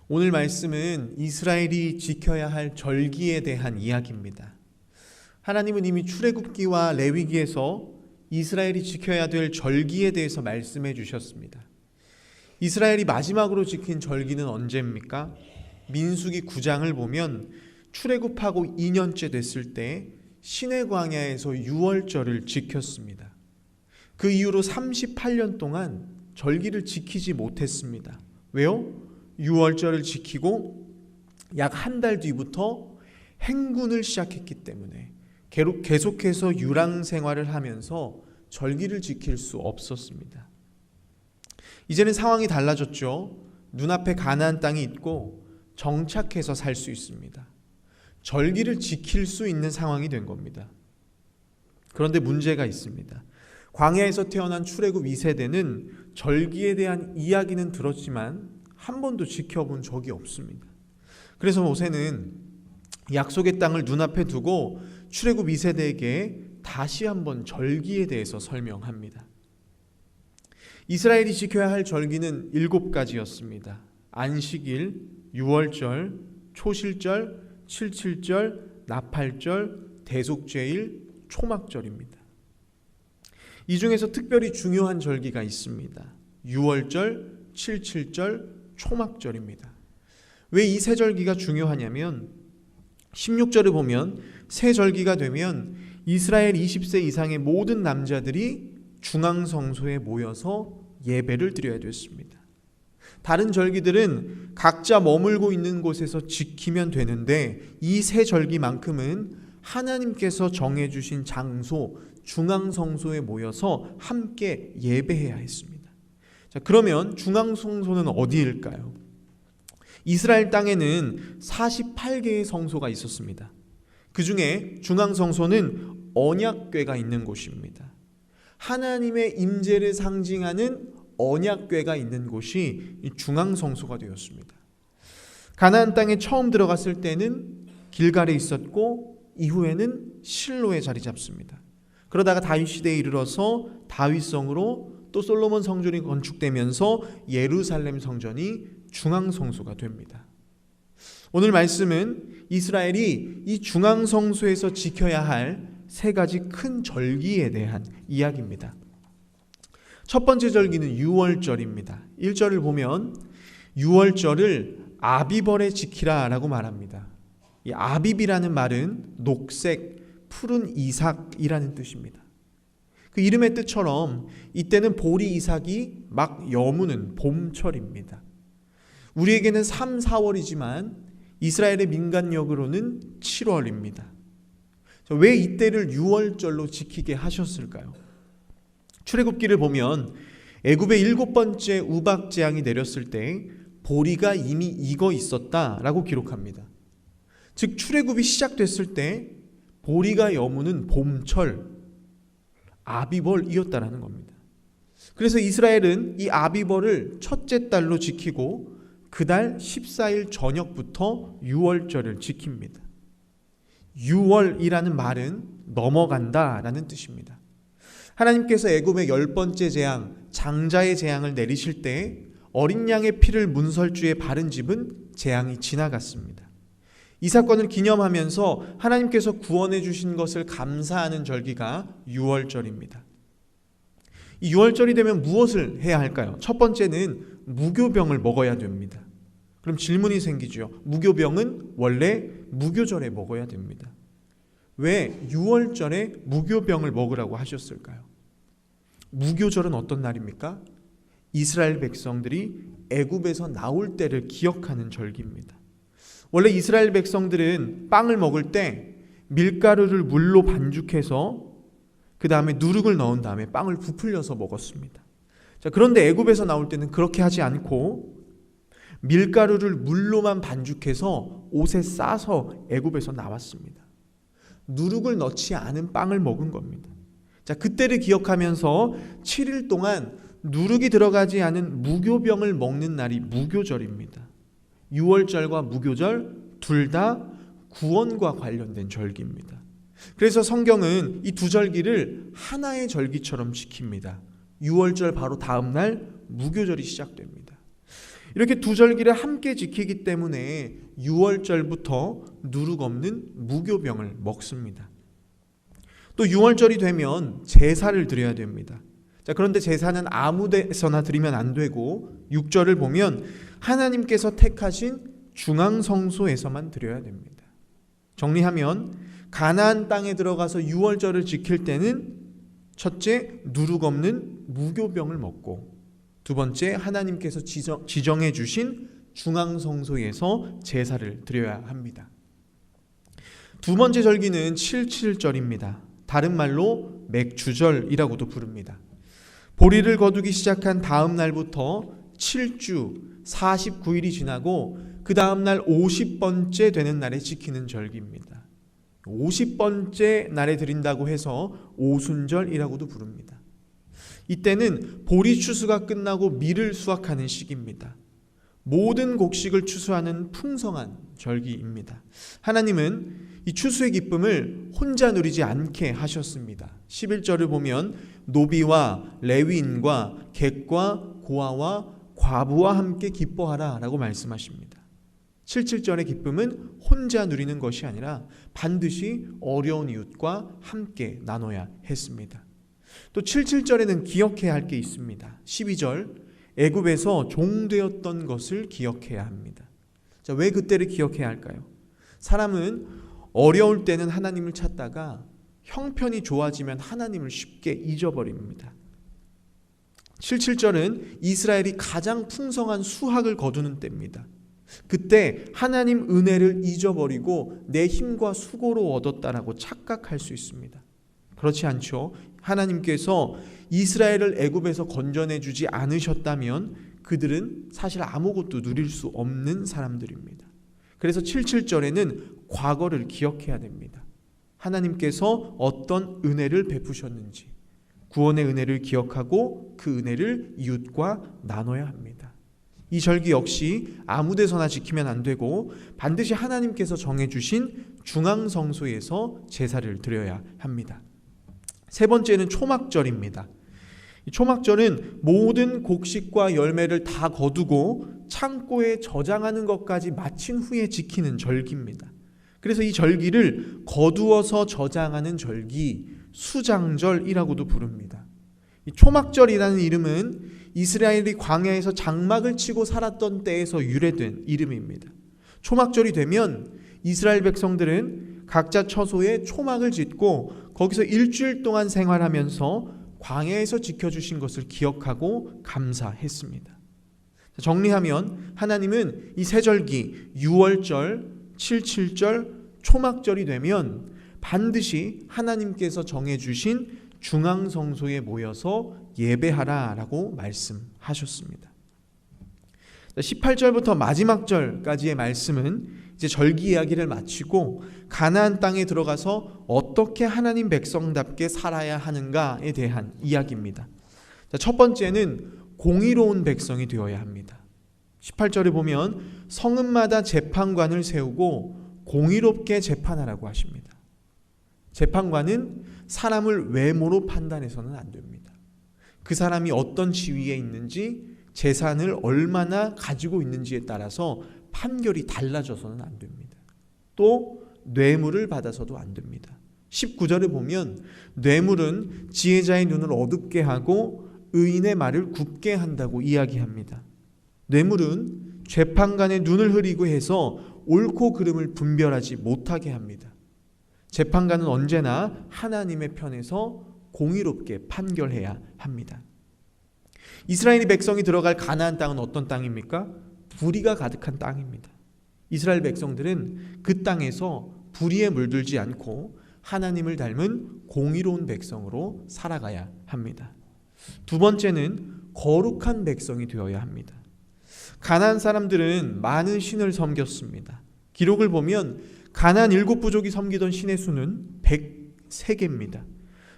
오늘 말씀은 이스라엘이 지켜야 할 절기에 대한 이야기입니다. 하나님은 이미 출애굽기와 레위기에서 이스라엘이 지켜야 될 절기에 대해서 말씀해 주셨습니다. 이스라엘이 마지막으로 지킨 절기는 언제입니까? 민수기 9장을 보면 출애굽하고 2년째 됐을 때 시내 광야에서 유월절을 지켰습니다. 그 이후로 38년 동안 절기를 지키지 못했습니다. 왜요? 유월절을 지키고 약 한 달 뒤부터 행군을 시작했기 때문에 계속해서 유랑 생활을 하면서 절기를 지킬 수 없었습니다. 이제는 상황이 달라졌죠. 눈앞에 가나안 땅이 있고 정착해서 살 수 있습니다. 절기를 지킬 수 있는 상황이 된 겁니다. 그런데 문제가 있습니다. 광야에서 태어난 출애굽 2세대는 절기에 대한 이야기는 들었지만 한 번도 지켜본 적이 없습니다. 그래서 모세는 약속의 땅을 눈앞에 두고 출애굽 2세대에게 다시 한번 절기에 대해서 설명합니다. 이스라엘이 지켜야 할 절기는 7가지였습니다. 안식일, 유월절, 초실절, 칠칠절, 나팔절, 대속죄일, 초막절입니다. 이 중에서 특별히 중요한 절기가 있습니다. 유월절, 칠칠절, 초막절입니다. 왜 이 세 절기가 중요하냐면 16절을 보면 새 절기가 되면 이스라엘 20세 이상의 모든 남자들이 중앙성소에 모여서 예배를 드려야 됐습니다. 다른 절기들은 각자 머물고 있는 곳에서 지키면 되는데 이 세 절기만큼은 하나님께서 정해주신 장소 중앙성소에 모여서 함께 예배해야 했습니다. 자, 그러면 중앙성소는 어디일까요? 이스라엘 땅에는 48개의 성소가 있었습니다. 그 중에 중앙성소는 언약궤가 있는 곳입니다. 하나님의 임재를 상징하는 언약궤가 있는 곳이 이 중앙성소가 되었습니다. 가나안 땅에 처음 들어갔을 때는 길갈에 있었고 이후에는 실로에 자리 잡습니다. 그러다가 다윗 시대에 이르러서 다윗성으로 또 솔로몬 성전이 건축되면서 예루살렘 성전이 중앙성소가 됩니다. 오늘 말씀은 이스라엘이 이 중앙성소에서 지켜야 할 세 가지 큰 절기에 대한 이야기입니다. 첫 번째 절기는 유월절입니다. 1절을 보면 유월절을 아비벌에 지키라 라고 말합니다. 이 아비비라는 말은 녹색, 푸른 이삭이라는 뜻입니다. 그 이름의 뜻처럼 이때는 보리 이삭이 막 여무는 봄철입니다. 우리에게는 3, 4월이지만 이스라엘의 민간력으로는 7월입니다. 왜 이때를 유월절로 지키게 하셨을까요? 출애굽기를 보면 애굽의 7번째 우박 재앙이 내렸을 때 보리가 이미 익어 있었다라고 기록합니다. 즉 출애굽이 시작됐을 때 보리가 여무는 봄철 아비벌이었다라는 겁니다. 그래서 이스라엘은 이 아비벌을 첫째 달로 지키고 그달 14일 저녁부터 유월절을 지킵니다. 유월이라는 말은 넘어간다라는 뜻입니다. 하나님께서 애굽의 10번째 재앙, 장자의 재앙을 내리실 때 어린 양의 피를 문설주에 바른 집은 재앙이 지나갔습니다. 이 사건을 기념하면서 하나님께서 구원해 주신 것을 감사하는 절기가 유월절입니다. 이 유월절이 되면 무엇을 해야 할까요? 첫 번째는 무교병을 먹어야 됩니다. 그럼 질문이 생기죠. 무교병은 원래 무교절에 먹어야 됩니다. 왜 유월절에 무교병을 먹으라고 하셨을까요? 무교절은 어떤 날입니까? 이스라엘 백성들이 애굽에서 나올 때를 기억하는 절기입니다. 원래 이스라엘 백성들은 빵을 먹을 때 밀가루를 물로 반죽해서 그 다음에 누룩을 넣은 다음에 빵을 부풀려서 먹었습니다. 자, 그런데 애굽에서 나올 때는 그렇게 하지 않고 밀가루를 물로만 반죽해서 옷에 싸서 애굽에서 나왔습니다. 누룩을 넣지 않은 빵을 먹은 겁니다. 자, 그때를 기억하면서 7일 동안 누룩이 들어가지 않은 무교병을 먹는 날이 무교절입니다. 유월절과 무교절 둘 다 구원과 관련된 절기입니다. 그래서 성경은 이 두 절기를 하나의 절기처럼 지킵니다. 유월절 바로 다음 날 무교절이 시작됩니다. 이렇게 두 절기를 함께 지키기 때문에 6월절부터 누룩 없는 무교병을 먹습니다. 또 6월절이 되면 제사를 드려야 됩니다. 자, 그런데 제사는 아무 데서나 드리면 안 되고 6절을 보면 하나님께서 택하신 중앙성소에서만 드려야 됩니다. 정리하면 가나안 땅에 들어가서 6월절을 지킬 때는 첫째, 누룩 없는 무교병을 먹고, 두 번째, 하나님께서 지정해 주신 중앙성소에서 제사를 드려야 합니다. 두 번째 절기는 77절입니다. 다른 말로 맥주절이라고도 부릅니다. 보리를 거두기 시작한 다음 날부터 7주 49일이 지나고 그 다음 날 50번째 되는 날에 지키는 절기입니다. 50번째 날에 드린다고 해서 오순절이라고도 부릅니다. 이때는 보리 추수가 끝나고 밀을 수확하는 시기입니다. 모든 곡식을 추수하는 풍성한 절기입니다. 하나님은 이 추수의 기쁨을 혼자 누리지 않게 하셨습니다. 11절을 보면 노비와 레위인과 객과 고아와 과부와 함께 기뻐하라 라고 말씀하십니다. 77절의 기쁨은 혼자 누리는 것이 아니라 반드시 어려운 이웃과 함께 나눠야 했습니다. 또 77절에는 기억해야 할 게 있습니다. 12절, 애굽에서 종되었던 것을 기억해야 합니다. 자, 왜 그때를 기억해야 할까요? 사람은 어려울 때는 하나님을 찾다가 형편이 좋아지면 하나님을 쉽게 잊어버립니다. 77절은 이스라엘이 가장 풍성한 수확을 거두는 때입니다. 그때 하나님 은혜를 잊어버리고 내 힘과 수고로 얻었다라고 착각할 수 있습니다. 그렇지 않죠. 하나님께서 이스라엘을 애굽에서 건져내 주지 않으셨다면 그들은 사실 아무것도 누릴 수 없는 사람들입니다. 그래서 77절에는 과거를 기억해야 됩니다. 하나님께서 어떤 은혜를 베푸셨는지, 구원의 은혜를 기억하고 그 은혜를 이웃과 나눠야 합니다. 이 절기 역시 아무 데서나 지키면 안 되고 반드시 하나님께서 정해주신 중앙성소에서 제사를 드려야 합니다. 세 번째는 초막절입니다. 이 초막절은 모든 곡식과 열매를 다 거두고 창고에 저장하는 것까지 마친 후에 지키는 절기입니다. 그래서 이 절기를 거두어서 저장하는 절기, 수장절이라고도 부릅니다. 이 초막절이라는 이름은 이스라엘이 광야에서 장막을 치고 살았던 때에서 유래된 이름입니다. 초막절이 되면 이스라엘 백성들은 각자 처소에 초막을 짓고 거기서 일주일 동안 생활하면서 광야에서 지켜주신 것을 기억하고 감사했습니다. 정리하면 하나님은 이 세 절기 6월절, 77절, 초막절이 되면 반드시 하나님께서 정해주신 중앙성소에 모여서 예배하라라고 말씀하셨습니다. 18절부터 마지막 절까지의 말씀은 이제 절기 이야기를 마치고 가나안 땅에 들어가서 어떻게 하나님 백성답게 살아야 하는가에 대한 이야기입니다. 첫 번째는 공의로운 백성이 되어야 합니다. 18절에 보면 성읍마다 재판관을 세우고 공의롭게 재판하라고 하십니다. 재판관은 사람을 외모로 판단해서는 안 됩니다. 그 사람이 어떤 지위에 있는지, 재산을 얼마나 가지고 있는지에 따라서 판결이 달라져서는 안 됩니다. 또 뇌물을 받아서도 안 됩니다. 19절에 보면 뇌물은 지혜자의 눈을 어둡게 하고 의인의 말을 굽게 한다고 이야기합니다. 뇌물은 재판관의 눈을 흐리고 해서 옳고 그름을 분별하지 못하게 합니다. 재판관은 언제나 하나님의 편에서 공의롭게 판결해야 합니다. 이스라엘 백성이 들어갈 가나안 땅은 어떤 땅입니까? 불의가 가득한 땅입니다. 이스라엘 백성들은 그 땅에서 불의에 물들지 않고 하나님을 닮은 공의로운 백성으로 살아가야 합니다. 두 번째는 거룩한 백성이 되어야 합니다. 가나안 사람들은 많은 신을 섬겼습니다. 기록을 보면 가나안 7부족이 섬기던 신의 수는 103개입니다.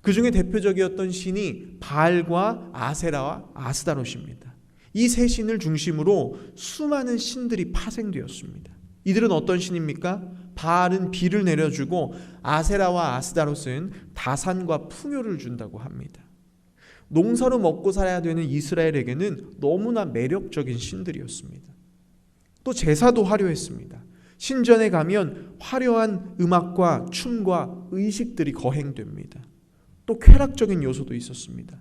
그 중에 대표적이었던 신이 바알과 아세라와 아스다롯입니다. 이 세 신을 중심으로 수많은 신들이 파생되었습니다. 이들은 어떤 신입니까? 바알은 비를 내려주고 아세라와 아스다롯은 다산과 풍요를 준다고 합니다. 농사로 먹고 살아야 되는 이스라엘에게는 너무나 매력적인 신들이었습니다. 또 제사도 화려했습니다. 신전에 가면 화려한 음악과 춤과 의식들이 거행됩니다. 또 쾌락적인 요소도 있었습니다.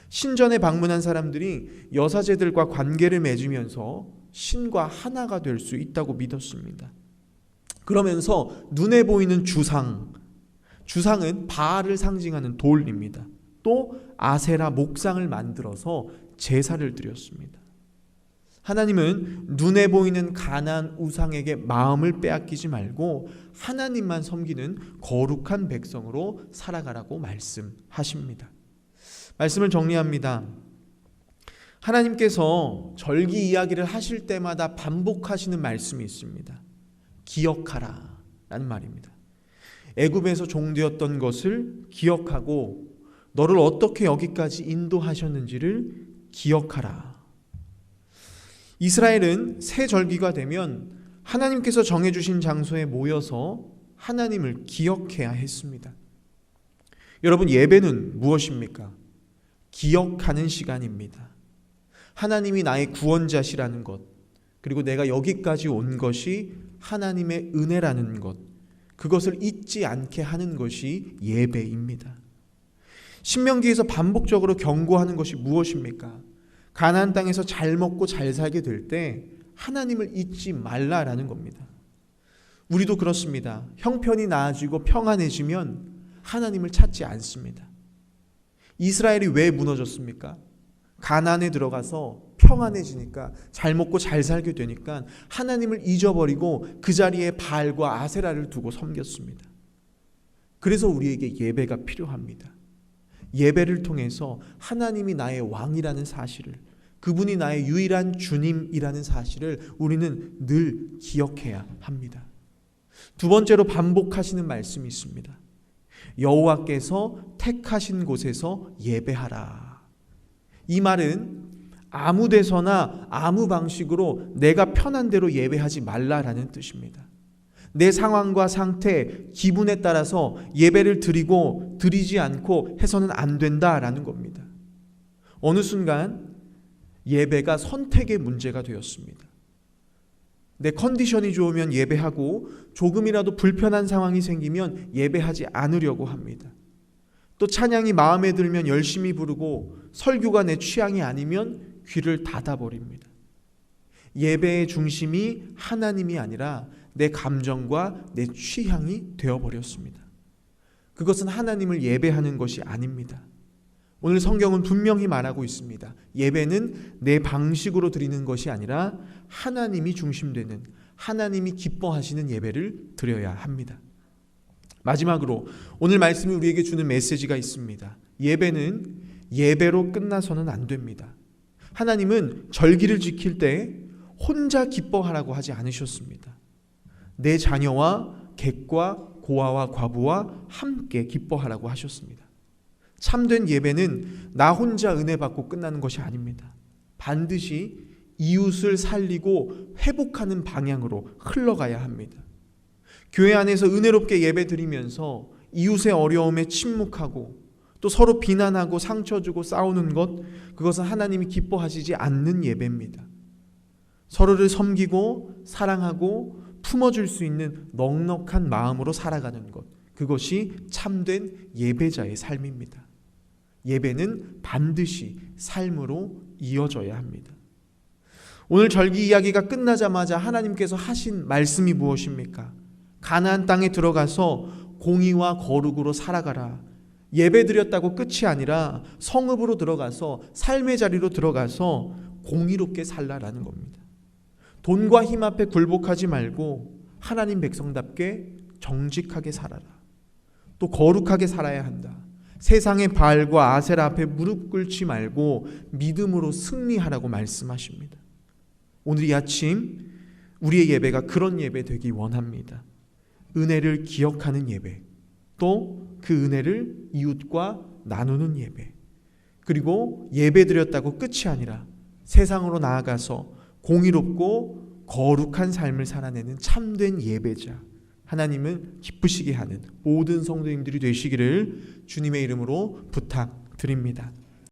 신전에 방문한 사람들이 여사제들과 관계를 맺으면서 신과 하나가 될 수 있다고 믿었습니다. 그러면서 눈에 보이는 주상은 바알을 상징하는 돌입니다. 또 아세라 목상을 만들어서 제사를 드렸습니다. 하나님은 눈에 보이는 가나안 우상에게 마음을 빼앗기지 말고 하나님만 섬기는 거룩한 백성으로 살아가라고 말씀하십니다. 말씀을 정리합니다. 하나님께서 절기 이야기를 하실 때마다 반복하시는 말씀이 있습니다. 기억하라 라는 말입니다. 애굽에서 종되었던 것을 기억하고 너를 어떻게 여기까지 인도하셨는지를 기억하라. 이스라엘은 새 절기가 되면 하나님께서 정해주신 장소에 모여서 하나님을 기억해야 했습니다. 여러분, 예배는 무엇입니까? 기억하는 시간입니다. 하나님이 나의 구원자시라는 것, 그리고 내가 여기까지 온 것이 하나님의 은혜라는 것, 그것을 잊지 않게 하는 것이 예배입니다. 신명기에서 반복적으로 경고하는 것이 무엇입니까? 가나안 땅에서 잘 먹고 잘 살게 될 때 하나님을 잊지 말라라는 겁니다. 우리도 그렇습니다. 형편이 나아지고 평안해지면 하나님을 찾지 않습니다. 이스라엘이 왜 무너졌습니까? 가나안에 들어가서 평안해지니까, 잘 먹고 잘 살게 되니까 하나님을 잊어버리고 그 자리에 바알과 아세라를 두고 섬겼습니다. 그래서 우리에게 예배가 필요합니다. 예배를 통해서 하나님이 나의 왕이라는 사실을, 그분이 나의 유일한 주님이라는 사실을 우리는 늘 기억해야 합니다. 두 번째로 반복하시는 말씀이 있습니다. 여호와께서 택하신 곳에서 예배하라. 이 말은 아무 데서나 아무 방식으로 내가 편한 대로 예배하지 말라라는 뜻입니다. 내 상황과 상태, 기분에 따라서 예배를 드리고 드리지 않고 해서는 안 된다라는 겁니다. 어느 순간 예배가 선택의 문제가 되었습니다. 내 컨디션이 좋으면 예배하고 조금이라도 불편한 상황이 생기면 예배하지 않으려고 합니다. 또 찬양이 마음에 들면 열심히 부르고 설교가 내 취향이 아니면 귀를 닫아버립니다. 예배의 중심이 하나님이 아니라 내 감정과 내 취향이 되어버렸습니다. 그것은 하나님을 예배하는 것이 아닙니다. 오늘 성경은 분명히 말하고 있습니다. 예배는 내 방식으로 드리는 것이 아니라 하나님이 중심되는, 하나님이 기뻐하시는 예배를 드려야 합니다. 마지막으로 오늘 말씀이 우리에게 주는 메시지가 있습니다. 예배는 예배로 끝나서는 안 됩니다. 하나님은 절기를 지킬 때 혼자 기뻐하라고 하지 않으셨습니다. 내 자녀와 객과 고아와 과부와 함께 기뻐하라고 하셨습니다. 참된 예배는 나 혼자 은혜 받고 끝나는 것이 아닙니다. 반드시 이웃을 살리고 회복하는 방향으로 흘러가야 합니다. 교회 안에서 은혜롭게 예배 드리면서 이웃의 어려움에 침묵하고 또 서로 비난하고 상처 주고 싸우는 것, 그것은 하나님이 기뻐하시지 않는 예배입니다. 서로를 섬기고 사랑하고 품어줄 수 있는 넉넉한 마음으로 살아가는 것, 그것이 참된 예배자의 삶입니다. 예배는 반드시 삶으로 이어져야 합니다. 오늘 절기 이야기가 끝나자마자 하나님께서 하신 말씀이 무엇입니까? 가나안 땅에 들어가서 공의와 거룩으로 살아가라. 예배 드렸다고 끝이 아니라 성읍으로 들어가서 삶의 자리로 들어가서 공의롭게 살라라는 겁니다. 돈과 힘 앞에 굴복하지 말고 하나님 백성답게 정직하게 살아라. 또 거룩하게 살아야 한다. 세상의 바알과 아세라 앞에 무릎 꿇지 말고 믿음으로 승리하라고 말씀하십니다. 오늘 이 아침 우리의 예배가 그런 예배 되기 원합니다. 은혜를 기억하는 예배, 또 그 은혜를 이웃과 나누는 예배, 그리고 예배 드렸다고 끝이 아니라 세상으로 나아가서 공의롭고 거룩한 삶을 살아내는 참된 예배자, 하나님을 기쁘시게 하는 모든 성도님들이 되시기를 주님의 이름으로 부탁드립니다.